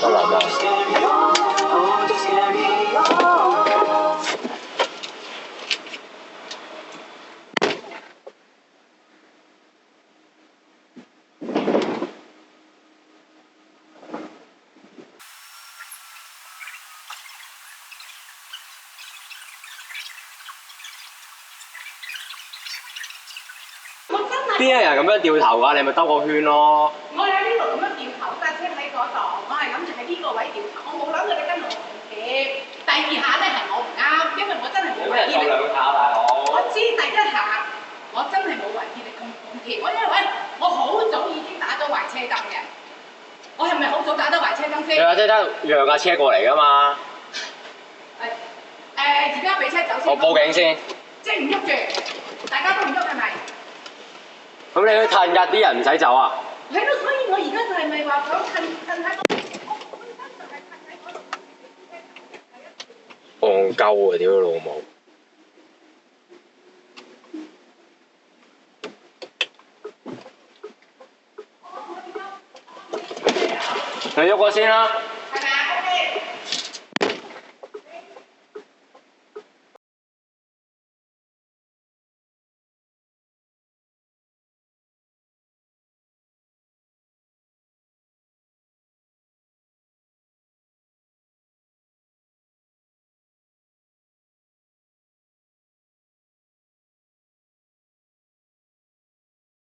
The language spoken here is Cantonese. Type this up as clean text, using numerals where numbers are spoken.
得啦得。邊有人咁樣掉頭㗎？你咪兜個圈咯。我喺呢度咁樣掉頭，架車喺嗰度，我係諗住喺呢個位掉頭，我冇諗到你跟我同貼。第二下咧係我唔啱，因為我真係冇懷疑你。兩下大佬。我知第一下我真係冇懷疑你咁貼，我因為我好早已經打咗壞車燈嘅。我係咪好早打咗壞車燈先？即係讓架車過嚟㗎嘛。而家俾車走先。我報警先。即係唔喐住，大家都唔喐係咪？咁你去褪㗎，啲人唔使走啊？係咯，所以我而家就係咪話想褪喺個。戇鳩啊！屌你老母！你喐我先啦。